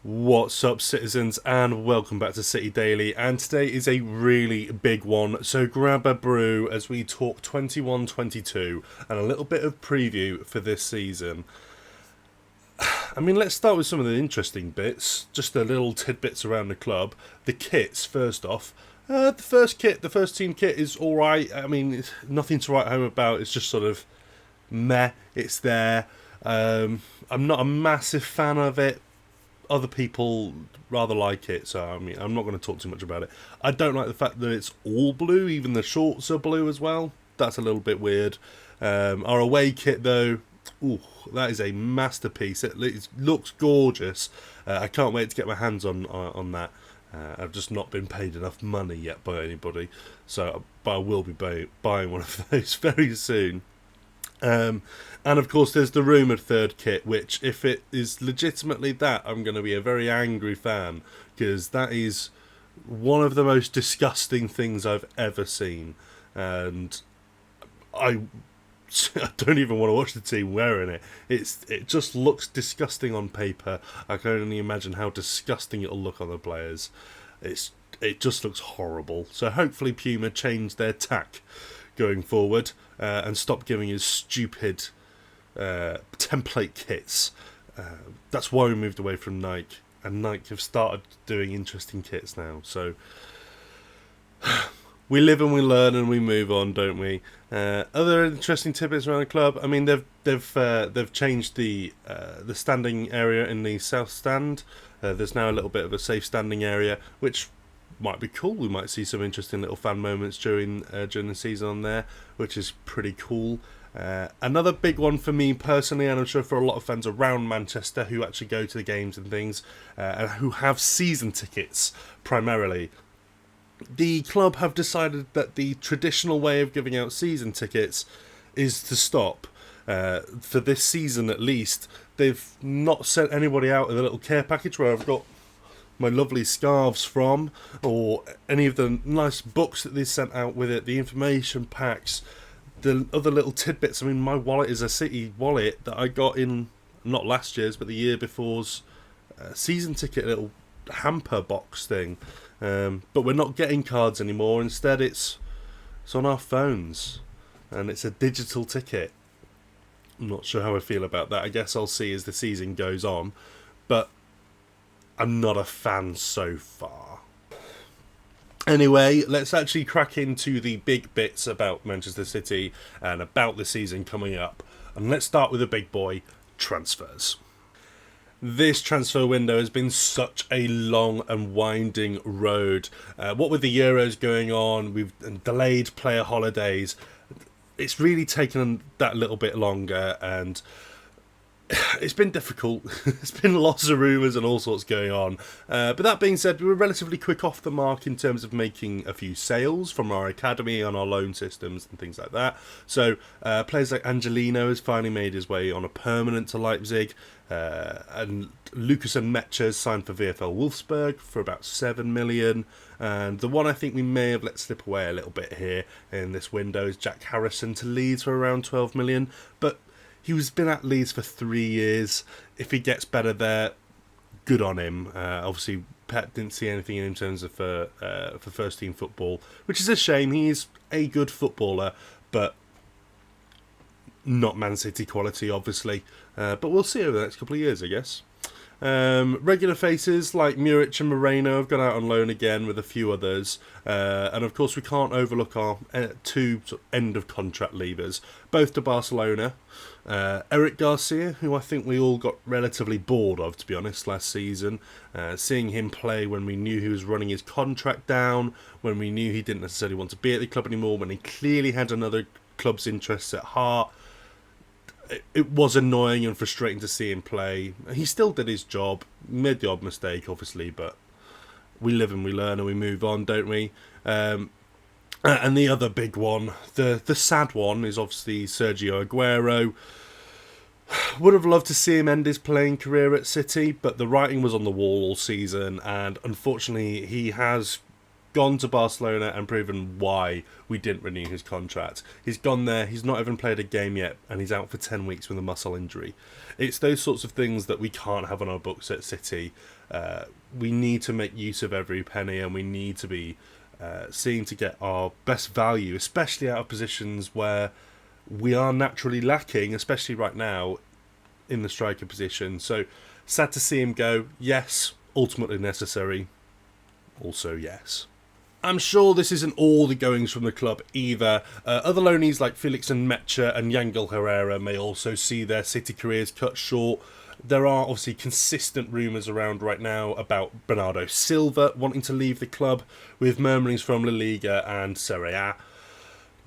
What's up, citizens, and welcome back to City Daily. And today is a really big one, so grab a brew as we talk 21-22 and a little bit of preview for this season. I mean, let's start with some of the interesting bits, just the little tidbits around the club. The kits, first off. The first team kit is alright. I mean, it's nothing to write home about. It's just sort of meh. It's there. I'm not a massive fan of it. Other people rather like it, so I mean, I'm not going to talk too much about it. I don't like the fact that it's all blue, even the shorts are blue as well. That's a little bit weird. Our away kit, though, ooh, that is a masterpiece. It looks gorgeous. I can't wait to get my hands on that. I've just not been paid enough money yet by anybody, but I will be buying one of those very soon. And of course there's the rumoured third kit, which if it is legitimately that, I'm going to be a very angry fan, because that is one of the most disgusting things I've ever seen, and I don't even want to watch the team wearing it. It just looks disgusting on paper. I can only imagine how disgusting it'll look on the players. It just looks horrible. So hopefully Puma change their tack going forward and stop giving us stupid template kits. That's why we moved away from Nike, and Nike have started doing interesting kits now. So we live and we learn and we move on, don't we? Other interesting tidbits around the club. I mean, they've changed the standing area in the south stand. There's now a little bit of a safe standing area, which might be cool. We might see some interesting little fan moments during the season on there, which is pretty cool. Another big one for me personally, and I'm sure for a lot of fans around Manchester who actually go to the games and things, and who have season tickets primarily. The club have decided that the traditional way of giving out season tickets is to stop. For this season at least, they've not sent anybody out with a little care package where I've got my lovely scarves from, or any of the nice books that they sent out with it, the information packs, the other little tidbits. I mean, my wallet is a City wallet that I got in, not last year's, but the year before's season ticket little hamper box thing. But we're not getting cards anymore. Instead, it's on our phones, and it's a digital ticket. I'm not sure how I feel about that. I guess I'll see as the season goes on, but I'm not a fan so far. Anyway, let's actually crack into the big bits about Manchester City and about the season coming up. And let's start with the big boy, transfers. This transfer window has been such a long and winding road. What with the Euros going on, we've delayed player holidays. It's really taken that little bit longer, and it's been difficult. There's been lots of rumours and all sorts going on. But that being said, we were relatively quick off the mark in terms of making a few sales from our academy on our loan systems and things like that. So players like Angelino has finally made his way on a permanent to Leipzig. And Lucas and Metches signed for VfL Wolfsburg for about 7 million. And the one I think we may have let slip away a little bit here in this window is Jack Harrison to Leeds for around 12 million. But he's been at Leeds for 3 years. If he gets better there, good on him. Obviously, Pep didn't see anything in him in terms of for first team football, which is a shame. He is a good footballer, but not Man City quality, obviously. But we'll see over the next couple of years, I guess. Regular faces like Muric and Moreno have gone out on loan again with a few others. And of course we can't overlook our two end of contract leavers, both to Barcelona. Eric Garcia, who I think we all got relatively bored of, to be honest, last season. Seeing him play when we knew he was running his contract down, when we knew he didn't necessarily want to be at the club anymore, when he clearly had another club's interests at heart. It was annoying and frustrating to see him play. He still did his job, made the odd mistake, obviously, but we live and we learn and we move on, don't we? And the other big one, the sad one, is obviously Sergio Aguero. Would have loved to see him end his playing career at City, but the writing was on the wall all season, and unfortunately he has gone to Barcelona and proven why we didn't renew his contract. He's gone there, he's not even played a game yet, and he's out for 10 weeks with a muscle injury. It's those sorts of things that we can't have on our books at City. We need to make use of every penny, and we need to be seeing to get our best value, especially out of positions where we are naturally lacking, especially right now in the striker position. So sad to see him go. Yes, ultimately necessary. Also, yes. I'm sure this isn't all the goings from the club either. Other loanees like Felix and Mecha and Yangel Herrera may also see their City careers cut short. There are obviously consistent rumours around right now about Bernardo Silva wanting to leave the club, with murmurings from La Liga and Serie A.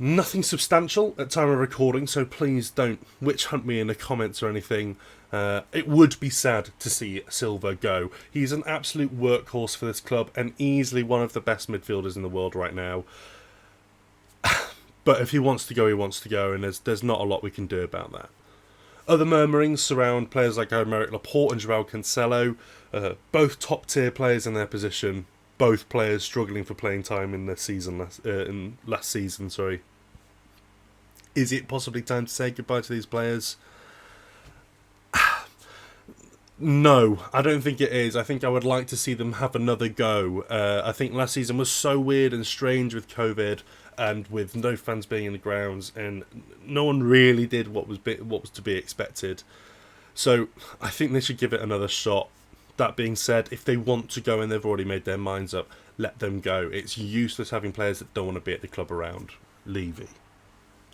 Nothing substantial at time of recording, so please don't witch hunt me in the comments or anything. It would be sad to see Silva go. He's an absolute workhorse for this club and easily one of the best midfielders in the world right now. But if he wants to go, he wants to go, and there's not a lot we can do about that. Other murmurings surround players like Aymeric Laporte and Joao Cancelo, both top-tier players in their position, both players struggling for playing time in last season. Is it possibly time to say goodbye to these players? No, I don't think it is. I think I would like to see them have another go. I think last season was so weird and strange with COVID and with no fans being in the grounds, and no one really did what was to be expected. So I think they should give it another shot. That being said, if they want to go and they've already made their minds up, let them go. It's useless having players that don't want to be at the club around. Levy.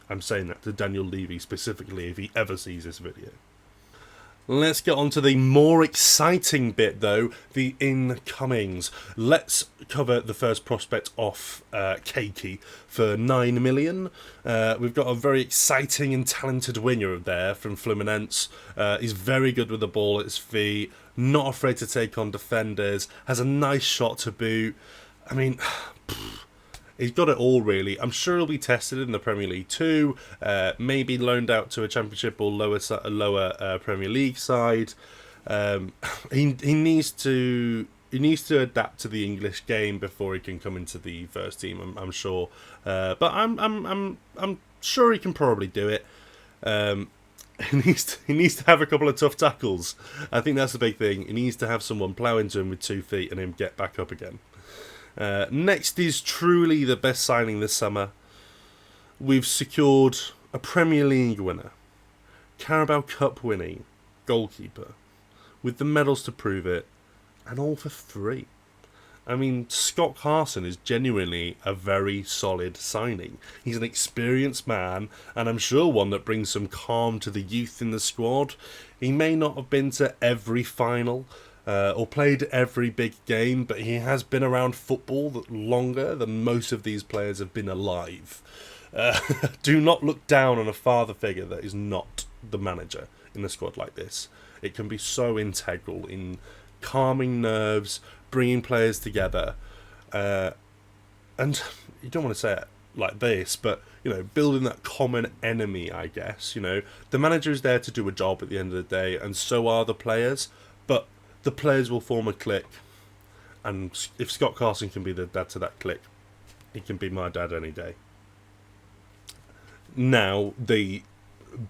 I'm saying that to Daniel Levy specifically if he ever sees this video. Let's get on to the more exciting bit, though, the incomings. Let's cover the first prospect off, Keiki, for 9 million. We've got a very exciting and talented winger there from Fluminense. He's very good with the ball at his feet, not afraid to take on defenders, has a nice shot to boot. I mean, he's got it all, really. I'm sure he'll be tested in the Premier League too. Maybe loaned out to a Championship or lower Premier League side. He needs to adapt to the English game before he can come into the first team. I'm sure, but I'm sure he can probably do it. He needs to have a couple of tough tackles. I think that's the big thing. He needs to have someone plough into him with 2 feet and him get back up again. Next is truly the best signing this summer. We've secured a Premier League winner, Carabao Cup winning goalkeeper, with the medals to prove it, and all for free. I mean, Scott Carson is genuinely a very solid signing. He's an experienced man, and I'm sure one that brings some calm to the youth in the squad. He may not have been to every final, or played every big game, but he has been around football longer than most of these players have been alive. Do not look down on a father figure that is not the manager in a squad like this. It can be so integral in calming nerves, bringing players together, and you don't want to say it like this, but building that common enemy, I guess. The manager is there to do a job at the end of the day, and so are the players, but the players will form a clique, and if Scott Carson can be the dad to that clique, he can be my dad any day. Now, the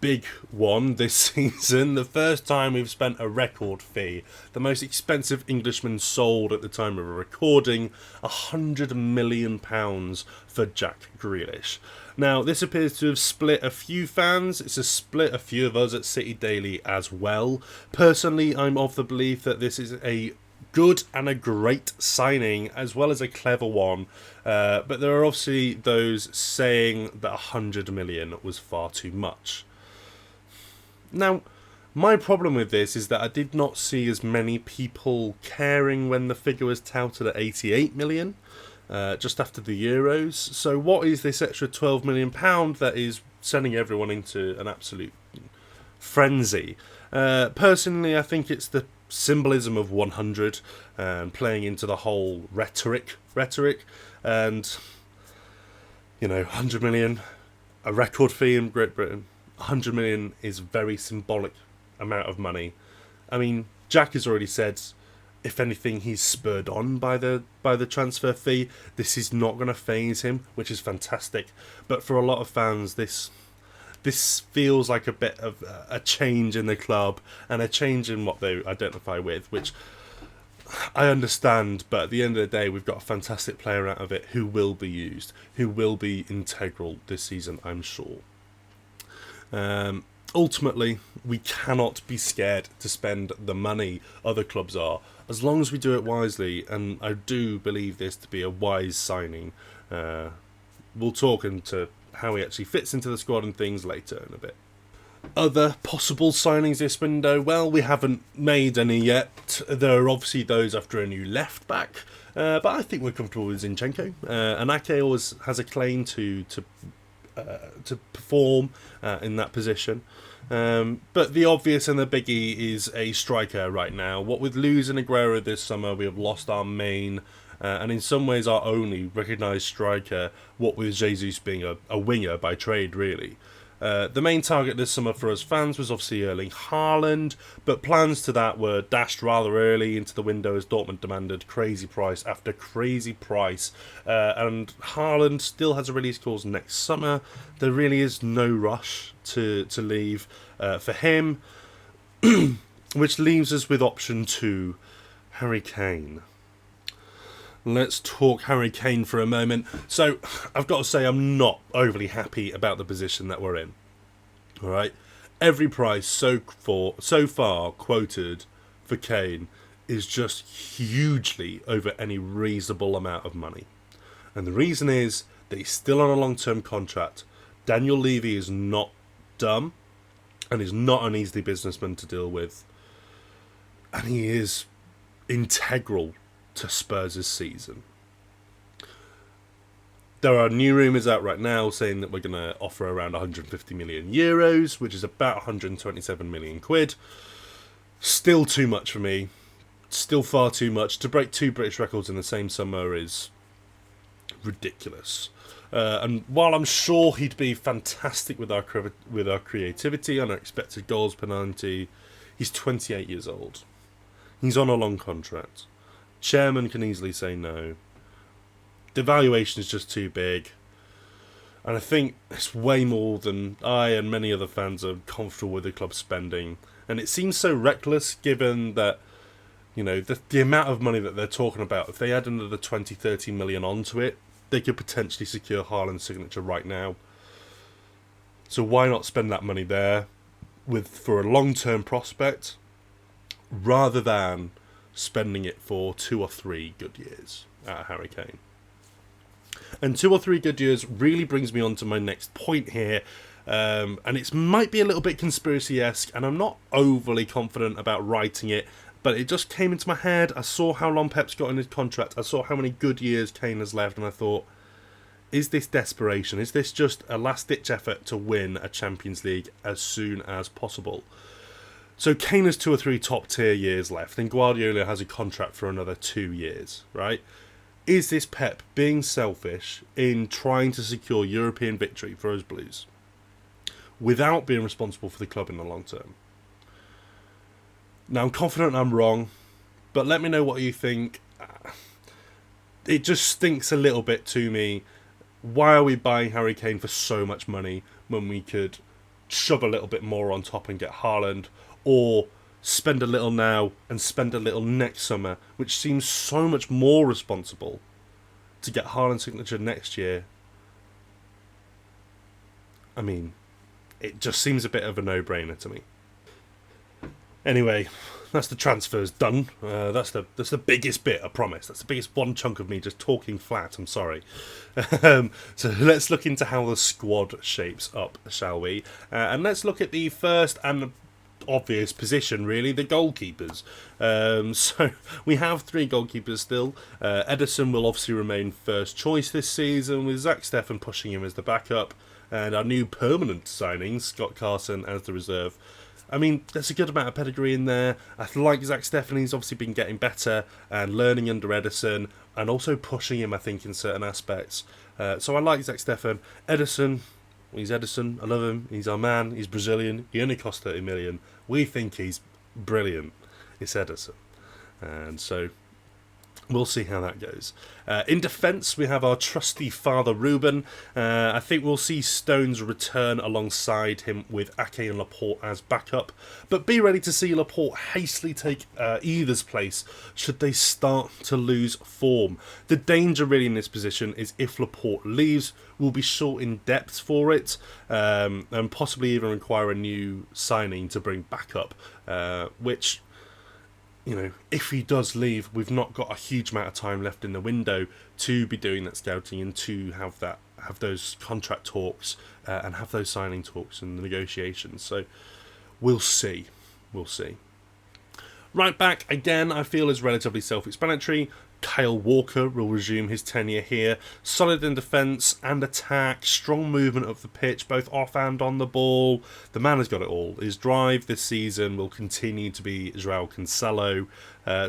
big one this season, the first time we've spent a record fee, the most expensive Englishman sold at the time of a recording, £100 million for Jack Grealish. Now, this appears to have split a few fans. It's split a few of us at City Daily as well. Personally, I'm of the belief that this is a good and a great signing, as well as a clever one. But there are obviously those saying that 100 million was far too much. Now, my problem with this is that I did not see as many people caring when the figure was touted at 88 million, just after the Euros. So what is this extra £12 million that is sending everyone into an absolute frenzy? Personally, I think it's the symbolism of 100 and playing into the whole rhetoric, and 100 million, a record fee in Great Britain. 100 million is a very symbolic amount of money. I mean, Jack has already said, if anything, he's spurred on by the transfer fee. This is not going to faze him, which is fantastic. But for a lot of fans, this feels like a bit of a change in the club and a change in what they identify with, which I understand, but at the end of the day, we've got a fantastic player out of it who will be used, who will be integral this season, I'm sure. Ultimately, we cannot be scared to spend the money other clubs are, as long as we do it wisely, and I do believe this to be a wise signing. We'll talk into how he actually fits into the squad and things later in a bit. Other possible signings this window, well, we haven't made any yet. There are obviously those after a new left back, but I think we're comfortable with Zinchenko. And Ake always has a claim to perform in that position. But the obvious and the biggie is a striker right now. What with losing Aguero this summer, we have lost our main and in some ways our only recognised striker, what with Jesus being a winger by trade, really. The main target this summer for us fans was obviously Erling Haaland, but plans to that were dashed rather early into the window as Dortmund demanded crazy price after crazy price. And Haaland still has a release clause next summer. There really is no rush to leave for him, which leaves us with option 2, Harry Kane. Let's talk Harry Kane for a moment. So, I've got to say I'm not overly happy about the position that we're in. Alright? Every price so far quoted for Kane is just hugely over any reasonable amount of money. And the reason is that he's still on a long-term contract. Daniel Levy is not dumb and is not an easy businessman to deal with. And he is integral to Spurs' season. There are new rumours out right now saying that we're going to offer around 150 million euros, which is about 127 million quid. Still too much for me. Still far too much. To break 2 British records in the same summer is ridiculous. And while I'm sure he'd be fantastic with our creativity and our expected goals per 90, he's 28 years old. He's on a long contract. Chairman can easily say no. The valuation is just too big. And I think it's way more than I and many other fans are comfortable with the club spending. And it seems so reckless given that, you know, the amount of money that they're talking about. If they add another 20, 30 million onto it, they could potentially secure Haaland's signature right now. So why not spend that money there for a long-term prospect rather than spending it for 2 or 3 good years at Harry Kane. And 2 or 3 good years really brings me on to my next point here, and it might be a little bit conspiracy-esque, and I'm not overly confident about writing it, but it just came into my head. I saw how long Pep's got in his contract, I saw how many good years Kane has left, and I thought, is this desperation? Is this just a last-ditch effort to win a Champions League as soon as possible? So Kane has 2 or 3 top-tier years left, and Guardiola has a contract for another 2 years, right? Is this Pep being selfish in trying to secure European victory for us Blues without being responsible for the club in the long term? Now, I'm confident I'm wrong, but let me know what you think. It just stinks a little bit to me. Why are we buying Harry Kane for so much money when we could shove a little bit more on top and get Haaland? Or spend a little now and spend a little next summer, which seems so much more responsible to get Haaland's signature next year. I mean, it just seems a bit of a no-brainer to me. Anyway, that's the transfers done. That's the biggest bit, I promise. That's the biggest one chunk of me just talking flat, I'm sorry. So let's look into how the squad shapes up, shall we? And let's look at the first and obvious position, really, the goalkeepers. So we have 3 goalkeepers still. Ederson will obviously remain first choice this season, with Zach Steffen pushing him as the backup, and our new permanent signing, Scott Carson, as the reserve. I mean, there's a good amount of pedigree in there. I like Zach Steffen. He's obviously been getting better and learning under Ederson, and also pushing him, I think, in certain aspects. So I like Zach Steffen. Ederson, he's Ederson. I love him. He's our man. He's Brazilian. He only cost 30 million. We think he's brilliant. It's Ederson. And so We'll see how that goes. In defence, we have our trusty father Ruben. I think we'll see Stones return alongside him with Ake and Laporte as backup. But be ready to see Laporte hastily take either's place should they start to lose form. The danger really in this position is if Laporte leaves, we'll be short in depth for it, and possibly even require a new signing to bring backup, which... if he does leave, we've not got a huge amount of time left in the window to be doing that scouting and to have those contract talks and have those signing talks and the negotiations. So we'll see. Right back, again, I feel is relatively self-explanatory. Kyle Walker will resume his tenure here. Solid in defence and attack, strong movement of the pitch, both off and on the ball. The man has got it all. His drive this season will continue to be João Cancelo.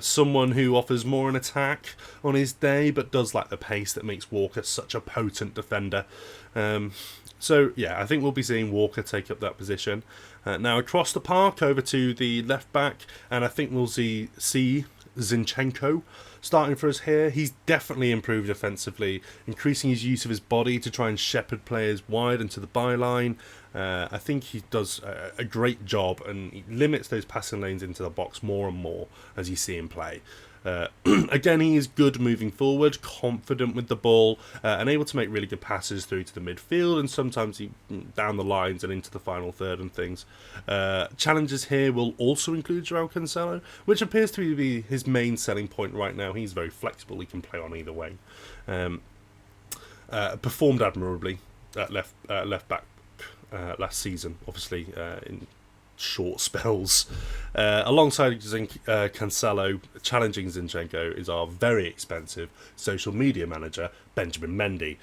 Someone who offers more an attack on his day, but does lack the pace that makes Walker such a potent defender. So, yeah, I think we'll be seeing Walker take up that position. Now, across the park, over to the left back, and I think we'll see Zinchenko starting for us here. He's definitely improved offensively, increasing his use of his body to try and shepherd players wide into the byline. I think he does a great job, and he limits those passing lanes into the box more and more as you see him play. Again, he is good moving forward, confident with the ball, and able to make really good passes through to the midfield, and sometimes down the lines and into the final third and things. Challenges here will also include João Cancelo, which appears to be his main selling point right now. He's very flexible, he can play on either way. Performed admirably at left back last season, obviously in short spells. Alongside Cancelo, challenging Zinchenko is our very expensive social media manager, Benjamin Mendy.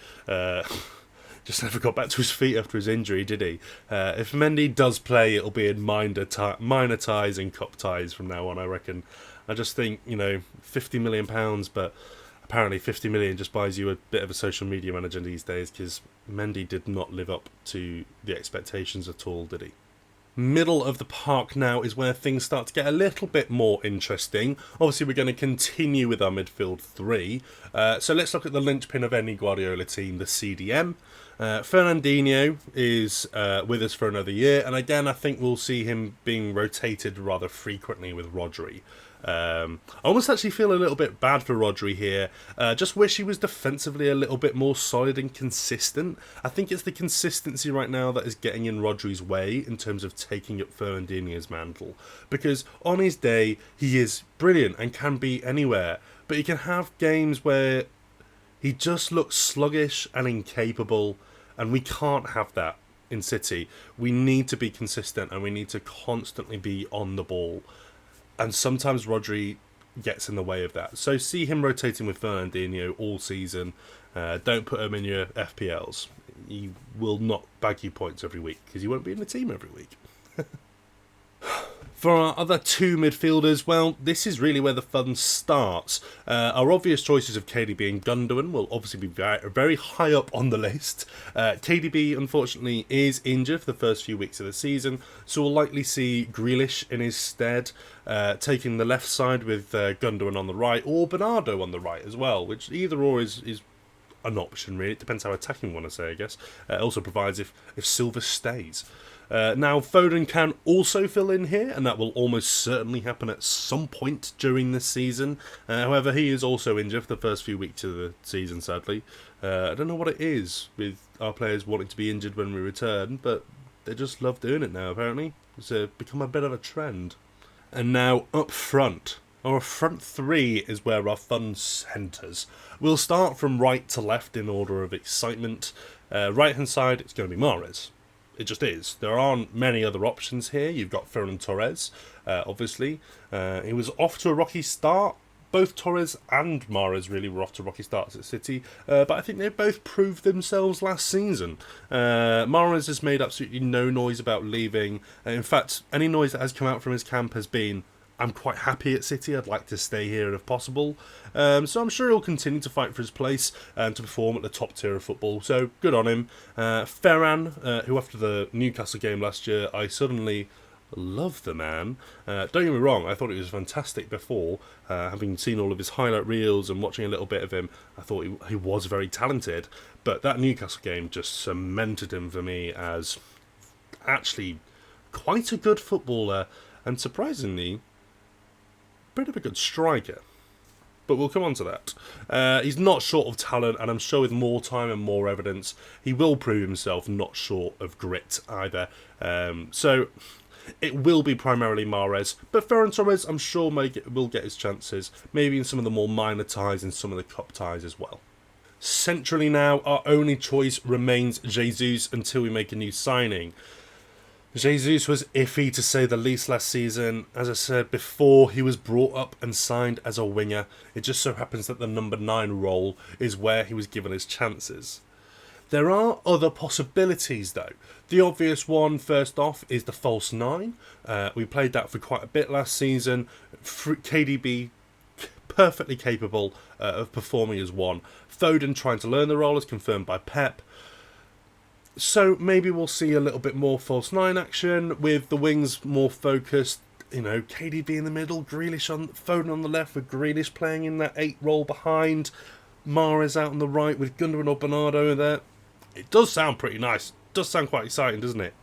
Just never got back to his feet after his injury, did he? If Mendy does play, it'll be in minor ties and cup ties from now on, I reckon. I just think, £50 million, but apparently 50 million just buys you a bit of a social media manager these days, because Mendy did not live up to the expectations at all, did he? Middle of the park now is where things start to get a little bit more interesting. Obviously, we're going to continue with our midfield three. So let's look at the linchpin of any Guardiola team, the CDM. Fernandinho is with us for another year, and again, I think we'll see him being rotated rather frequently with Rodri. I almost actually feel a little bit bad for Rodri here. Just wish he was defensively a little bit more solid and consistent. I think it's the consistency right now that is getting in Rodri's way in terms of taking up Fernandinho's mantle. Because on his day, he is brilliant and can be anywhere. But he can have games where he just looks sluggish and incapable. And we can't have that in City. We need to be consistent and we need to constantly be on the ball. And sometimes Rodri gets in the way of that. So see him rotating with Fernandinho all season. Don't put him in your FPLs. He will not bag you points every week because he won't be in the team every week. For our other two midfielders, well, this is really where the fun starts. Our obvious choices of KDB and Gundogan will obviously be very high up on the list. KDB, unfortunately, is injured for the first few weeks of the season, so we'll likely see Grealish in his stead, taking the left side with Gundogan on the right, or Bernardo on the right as well, which either or is an option, really. It depends how attacking we want to say, I guess. It also provides if Silva stays. Now, Thoden can also fill in here, and that will almost certainly happen at some point during this season. However, he is also injured for the first few weeks of the season, sadly. I don't know what it is with our players wanting to be injured when we return, but they just love doing it now, apparently. It's become a bit of a trend. And now, up front. Our front three is where our fun centres. We'll start from right to left in order of excitement. Right-hand side, it's going to be Mahrez. It just is. There aren't many other options here. You've got Ferran Torres, obviously. He was off to a rocky start. Both Torres and Mahrez really were off to rocky starts at City. But I think they both proved themselves last season. Mahrez has made absolutely no noise about leaving. In fact, any noise that has come out from his camp has been, I'm quite happy at City, I'd like to stay here if possible. So I'm sure he'll continue to fight for his place and to perform at the top tier of football. So good on him. Ferran, who after the Newcastle game last year, I suddenly Love the man. Don't get me wrong, I thought he was fantastic before. Having seen all of his highlight reels and watching a little bit of him, I thought he was very talented. But that Newcastle game just cemented him for me as actually quite a good footballer and surprisingly, a bit of a good striker. But we'll come on to that. He's not short of talent, and I'm sure with more time and more evidence, he will prove himself not short of grit either. So it will be primarily Mahrez, but Ferran Torres, I'm sure, will get his chances, maybe in some of the more minor ties and some of the cup ties as well. Centrally now, our only choice remains Jesus until we make a new signing. Jesus was iffy to say the least last season. As I said before, he was brought up and signed as a winger. It just so happens that the number 9 role is where he was given his chances. There are other possibilities though. The obvious one, first off, is the false 9. We played that for quite a bit last season. KDB, perfectly capable of performing as one. Thoden trying to learn the role as confirmed by Pep. So maybe we'll see a little bit more false 9 action with the wings more focused. You know, KDB in the middle, Foden on the left with Grealish playing in that 8 role behind. Mahrez out on the right with Gundogan or Bernardo there. It does sound pretty nice. It does sound quite exciting, doesn't it?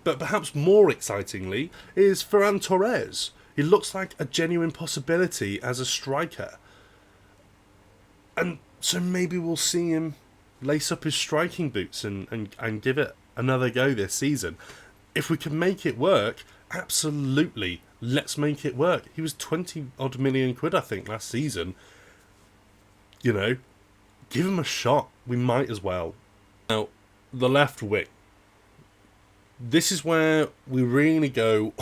But perhaps more excitingly is Ferran Torres. He looks like a genuine possibility as a striker. And so maybe we'll see him lace up his striking boots and give it another go this season. If we can make it work, absolutely, let's make it work. He was 20 odd million quid, I think, last season. You know, give him a shot. We might as well. Now, the left wing. This is where we really go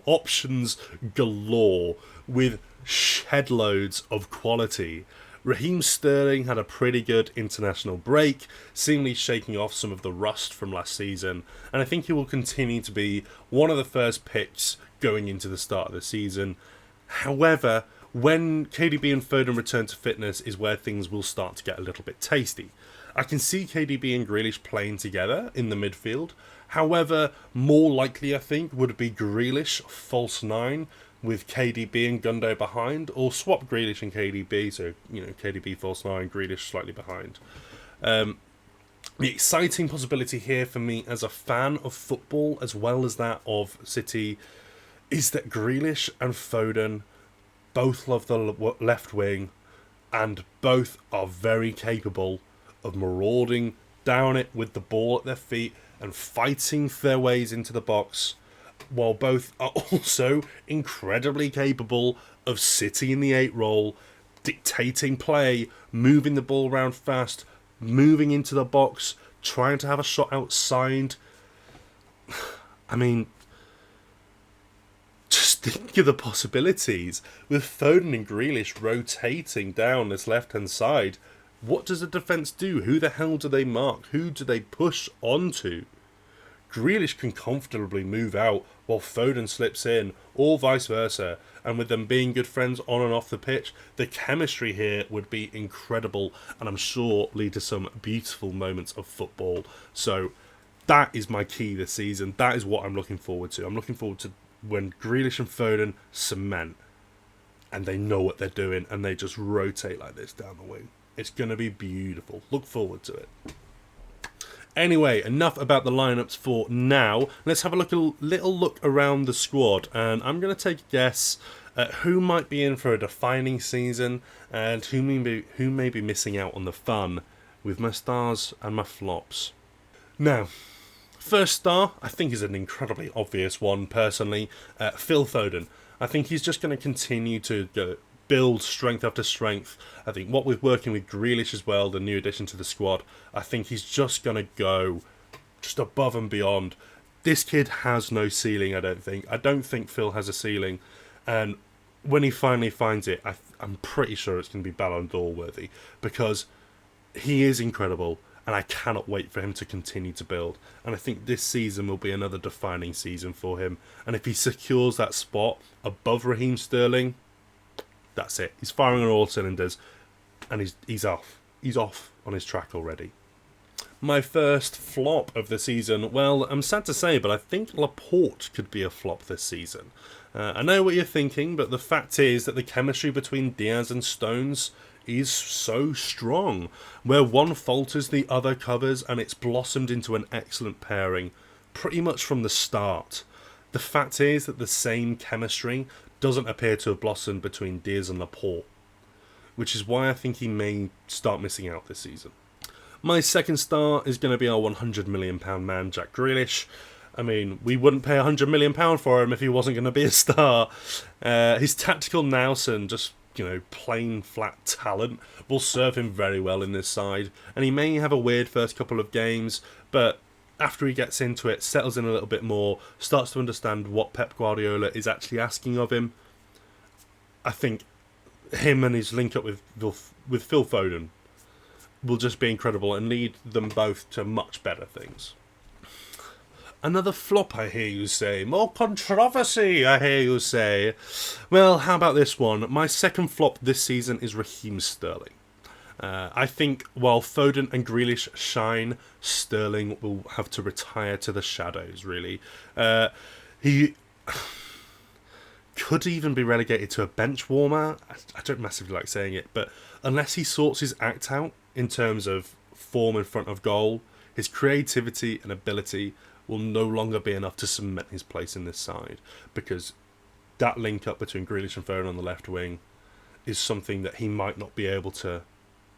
options galore with shed loads of quality. Raheem Sterling had a pretty good international break, seemingly shaking off some of the rust from last season, and I think he will continue to be one of the first picks going into the start of the season. However, when KDB and Foden return to fitness is where things will start to get a little bit tasty. I can see KDB and Grealish playing together in the midfield. However, more likely I think would be Grealish false 9 with KDB and Gundo behind, or swap Grealish and KDB, so, you know, KDB false 9, Grealish slightly behind. The exciting possibility here for me as a fan of football, as well as that of City, is that Grealish and Foden both love the left wing, and both are very capable of marauding down it with the ball at their feet and fighting their ways into the box, while both are also incredibly capable of sitting in the 8 role, dictating play, moving the ball around fast, moving into the box, trying to have a shot outside. I mean, just think of the possibilities. With Foden and Grealish rotating down this left-hand side, what does the defence do? Who the hell do they mark? Who do they push onto? Grealish can comfortably move out while Foden slips in, or vice versa. And with them being good friends on and off the pitch, the chemistry here would be incredible, and I'm sure lead to some beautiful moments of football. So that is my key this season. That is what I'm looking forward to. I'm looking forward to when Grealish and Foden cement, and they know what they're doing, and they just rotate like this down the wing. It's going to be beautiful. Look forward to it. Anyway, enough about the lineups for now. Let's have a little look around the squad, and I'm going to take a guess at who might be in for a defining season and who may be missing out on the fun, with my stars and my flops. Now, first star, I think is an incredibly obvious one personally, Phil Thoden. I think he's just going to continue to build strength after strength. I think what with working with Grealish as well, the new addition to the squad, I think he's just going to go just above and beyond. This kid has no ceiling, I don't think. I don't think Phil has a ceiling. And when he finally finds it, I'm pretty sure it's going to be Ballon d'Or worthy, because he is incredible, and I cannot wait for him to continue to build. And I think this season will be another defining season for him. And if he secures that spot above Raheem Sterling, that's it. He's firing on all cylinders, and he's off. He's off on his track already. My first flop of the season, well, I'm sad to say, but I think Laporte could be a flop this season. I know what you're thinking, but the fact is that the chemistry between Diaz and Stones is so strong. Where one falters, the other covers, and it's blossomed into an excellent pairing pretty much from the start. The fact is that the same chemistry doesn't appear to have blossomed between Diaz and Laporte, which is why I think he may start missing out this season. My second star is going to be our £100 million man, Jack Grealish. I mean, we wouldn't pay £100 million for him if he wasn't going to be a star. His tactical nous and just, plain flat talent will serve him very well in this side. And he may have a weird first couple of games, but after he gets into it, settles in a little bit more, starts to understand what Pep Guardiola is actually asking of him, I think him and his link up with Phil Foden will just be incredible and lead them both to much better things. Another flop, I hear you say. More controversy, I hear you say. Well, how about this one? My second flop this season is Raheem Sterling. I think while Thoden and Grealish shine, Sterling will have to retire to the shadows, really. He could even be relegated to a bench warmer. I don't massively like saying it, but unless he sorts his act out in terms of form in front of goal, his creativity and ability will no longer be enough to cement his place in this side, because that link up between Grealish and Foden on the left wing is something that he might not be able to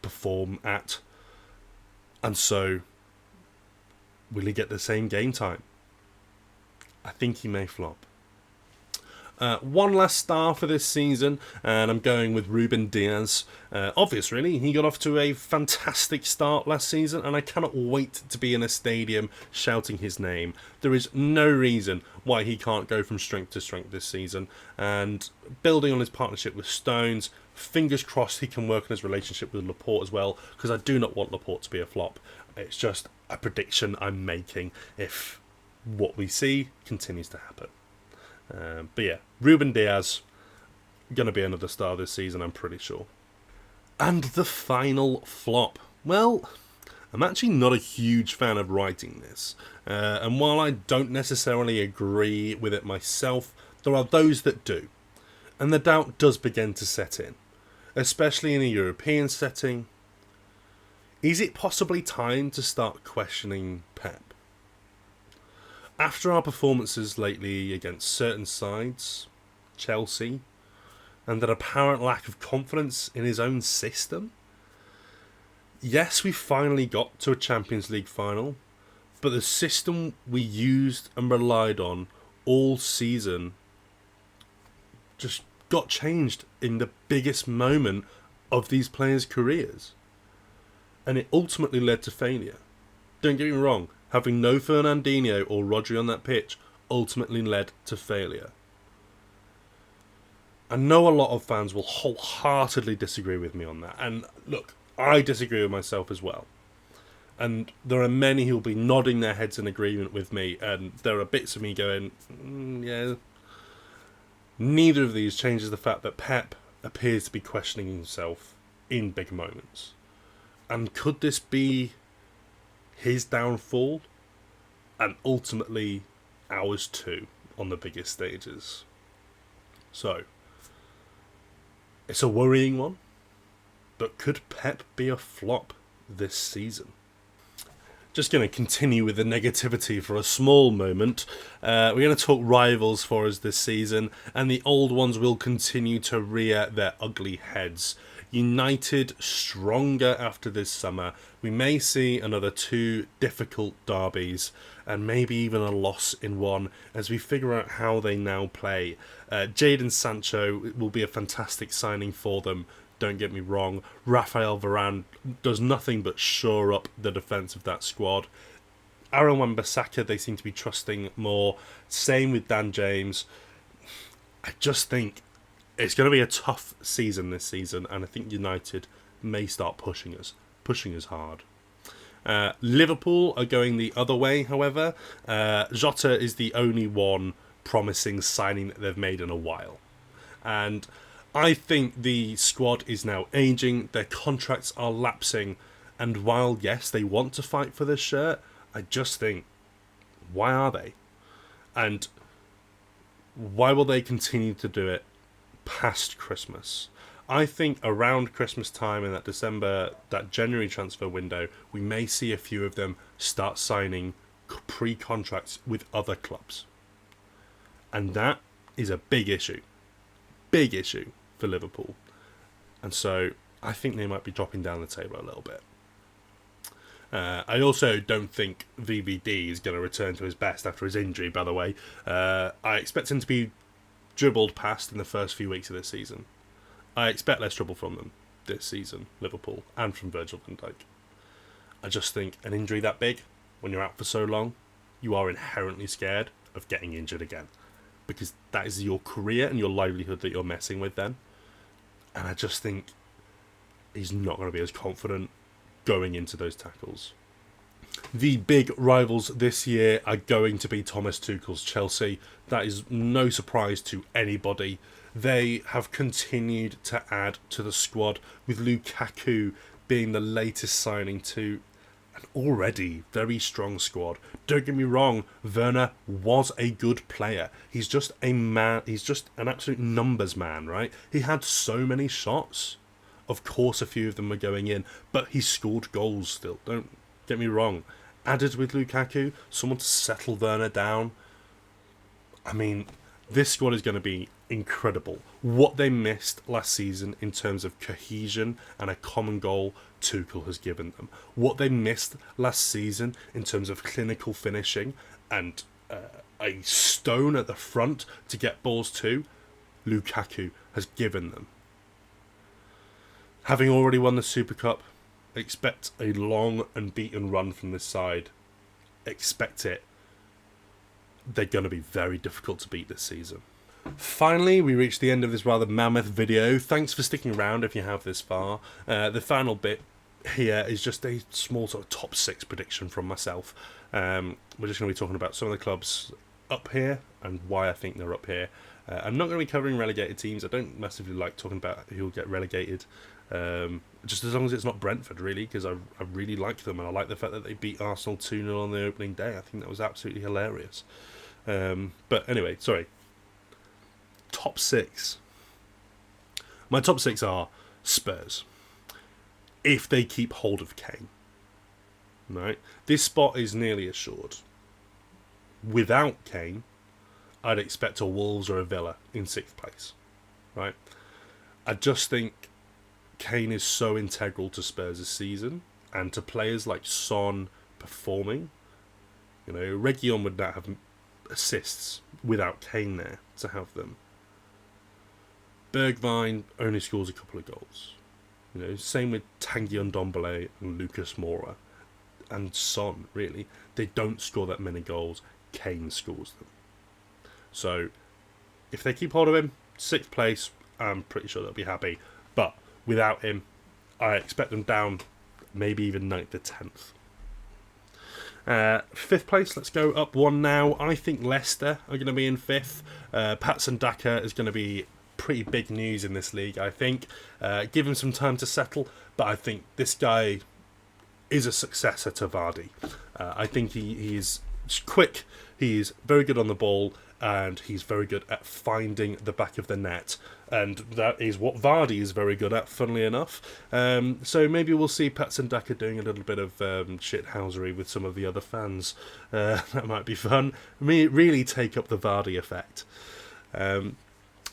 perform at, and so will he get the same game time? I think he may flop. One last star for this season, and I'm going with Ruben Diaz. Obvious, really. He got off to a fantastic start last season, and I cannot wait to be in a stadium shouting his name. There is no reason why he can't go from strength to strength this season, and building on his partnership with Stones, fingers crossed he can work on his relationship with Laporte as well, because I do not want Laporte to be a flop. It's just a prediction I'm making if what we see continues to happen. But yeah, Ruben Diaz, going to be another star this season, I'm pretty sure. And the final flop. Well, I'm actually not a huge fan of writing this. And while I don't necessarily agree with it myself, there are those that do. And the doubt does begin to set in, especially in a European setting. Is it possibly time to start questioning Pep? After our performances lately against certain sides, Chelsea, and an apparent lack of confidence in his own system? Yes, we finally got to a Champions League final, but the system we used and relied on all season just got changed in the biggest moment of these players' careers. And it ultimately led to failure. Don't get me wrong, having no Fernandinho or Rodri on that pitch ultimately led to failure. I know a lot of fans will wholeheartedly disagree with me on that. And look, I disagree with myself as well. And there are many who will be nodding their heads in agreement with me. And there are bits of me going, yeah. Neither of these changes the fact that Pep appears to be questioning himself in big moments. And could this be his downfall, and ultimately ours too on the biggest stages? So, it's a worrying one, but could Pep be a flop this season? Just going to continue with the negativity for a small moment. We're going to talk rivals for us this season, and the old ones will continue to rear their ugly heads. United stronger after this summer. We may see another 2 difficult derbies, and maybe even a loss in one as we figure out how they now play. Jadon Sancho will be a fantastic signing for them, don't get me wrong. Rafael Varane does nothing but shore up the defence of that squad. Aaron Wan-Bissaka, they seem to be trusting more. Same with Dan James. I just think it's going to be a tough season this season, and I think United may start pushing us hard. Liverpool are going the other way, however. Jota is the only one promising signing that they've made in a while. And I think the squad is now aging, their contracts are lapsing, And while, yes, they want to fight for this shirt, I just think, why are they? And why will they continue to do it past Christmas? I think around Christmas time in that January transfer window, we may see a few of them start signing pre-contracts with other clubs. And that is a big issue for Liverpool. And so I think they might be dropping down the table a little bit. I also don't think VVD is going to return to his best after his injury, by the way. I expect him to be dribbled past in the first few weeks of this season. I expect less trouble from them this season, Liverpool, and from Virgil van Dijk. I just think an injury that big, when you're out for so long, you are inherently scared of getting injured again. Because that is your career and your livelihood that you're messing with then. And I just think he's not going to be as confident going into those tackles. The big rivals this year are going to be Thomas Tuchel's Chelsea. That is no surprise to anybody. They have continued to add to the squad, with Lukaku being the latest signing to an already very strong squad. Don't get me wrong, Werner was a good player. He's just a man. He's just an absolute numbers man, right? He had so many shots. Of course, a few of them were going in, but he scored goals still. Don't get me wrong. Added with Lukaku, someone to settle Werner down. I mean, this squad is going to be incredible. What they missed last season in terms of cohesion and a common goal, Tuchel has given them. What they missed last season in terms of clinical finishing and a stone at the front to get balls to, Lukaku has given them. Having already won the Super Cup, expect a long unbeaten run from this side. Expect it. They're going to be very difficult to beat this season. Finally, we reached the end of this rather mammoth video. Thanks for sticking around if you have this far. The final bit here is just a small sort of top 6 prediction from myself. We're just going to be talking about some of the clubs up here and why I think they're up here. I'm not going to be covering relegated teams. I don't massively like talking about who will get relegated. Just as long as it's not Brentford, really, because I really like them, and I like the fact that they beat Arsenal 2-0 on the opening day. I think that was absolutely hilarious. But anyway, sorry. Top 6. My top 6 are Spurs. If they keep hold of Kane. Right? This spot is nearly assured. Without Kane, I'd expect a Wolves or a Villa in 6th place. Right? I just think Kane is so integral to Spurs' season and to players like Son performing. You know, Reguilon would not have assists without Kane there to have them. Bergwijn only scores a couple of goals. You know, same with Tanguy Ndombele and Lucas Moura and Son, really. They don't score that many goals. Kane scores them. So, if they keep hold of him, 6th place, I'm pretty sure they'll be happy. But without him, I expect them down maybe even 9th to 10th. 5th place, let's go up one now. I think Leicester are going to be in 5th. Patson Daka is going to be pretty big news in this league, I think. Give him some time to settle, but I think this guy is a successor to Vardy. I think he is quick, he's very good on the ball, and he's very good at finding the back of the net. And that is what Vardy is very good at, funnily enough. So maybe we'll see Patson Daka doing a little bit of shithousery with some of the other fans. That might be fun. Really take up the Vardy effect.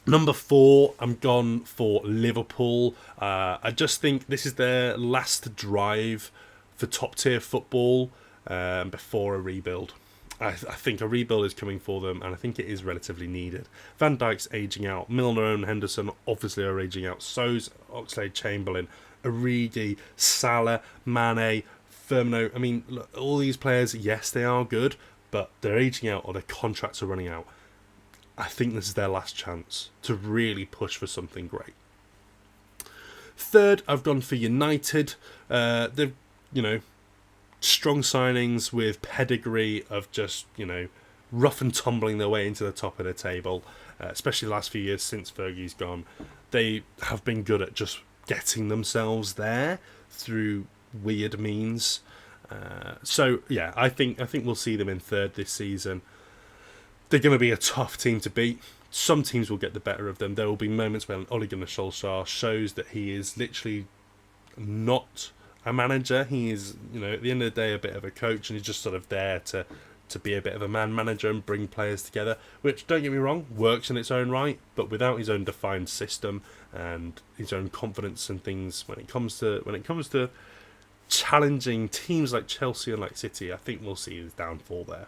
Number 4, I'm gone for Liverpool. I just think this is their last drive for top-tier football before a rebuild. I think a rebuild is coming for them, and I think it is relatively needed. Van Dijk's ageing out. Milner and Henderson obviously are ageing out. So's Oxlade-Chamberlain, Origi, Salah, Mane, Firmino. I mean, look, all these players, yes, they are good, but they're ageing out or their contracts are running out. I think this is their last chance to really push for something great. 3rd, I've gone for United. They've, strong signings with pedigree of just, rough and tumbling their way into the top of the table, especially the last few years since Fergie's gone. They have been good at just getting themselves there through weird means. So yeah, I think we'll see them in third this season. They're going to be a tough team to beat. Some teams will get the better of them. There will be moments when Ole Gunnar Solskjaer shows that he is literally not a manager. He is, at the end of the day, a bit of a coach, and he's just sort of there to be a bit of a man manager and bring players together, which, don't get me wrong, works in its own right, but without his own defined system and his own confidence and things when it comes to challenging teams like Chelsea and like City, I think we'll see his downfall there.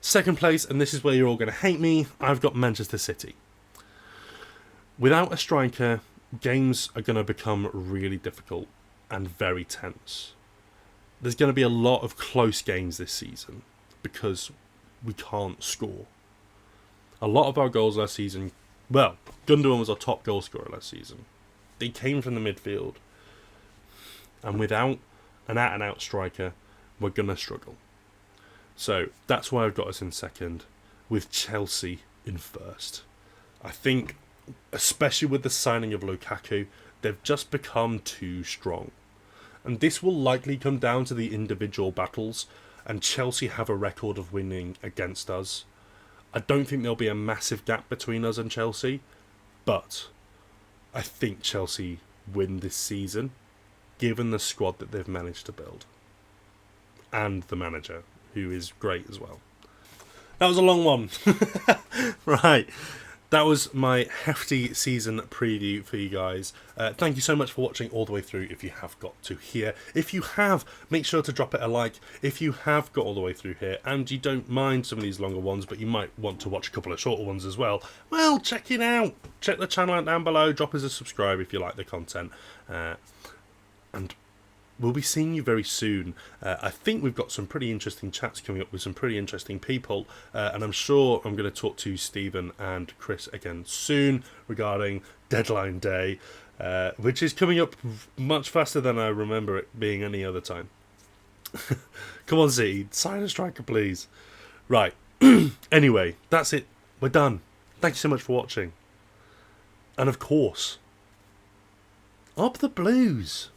Second place, and this is where you're all going to hate me, I've got Manchester City. Without a striker, games are going to become really difficult and very tense. There's going to be a lot of close games this season because we can't score. A lot of our goals last season, well, Gundogan was our top goal scorer last season. They came from the midfield. And without an out-and-out striker, we're going to struggle. So that's why I've got us in second, with Chelsea in first. I think, especially with the signing of Lukaku, they've just become too strong. And this will likely come down to the individual battles, and Chelsea have a record of winning against us. I don't think there'll be a massive gap between us and Chelsea, but I think Chelsea win this season, given the squad that they've managed to build. And the manager, who is great as well. That was a long one. Right. That was my hefty season preview for you guys. Thank you so much for watching all the way through if you have got to here. If you have, make sure to drop it a like. If you have got all the way through here and you don't mind some of these longer ones, but you might want to watch a couple of shorter ones as well, well, check it out. Check the channel out down below. Drop us a subscribe if you like the content. And we'll be seeing you very soon. I think we've got some pretty interesting chats coming up with some pretty interesting people. And I'm sure I'm going to talk to Stephen and Chris again soon regarding Deadline Day, which is coming up much faster than I remember it being any other time. Come on, City. Sign a striker, please. Right. Anyway, that's it. We're done. Thank you so much for watching. And of course, up the Blues.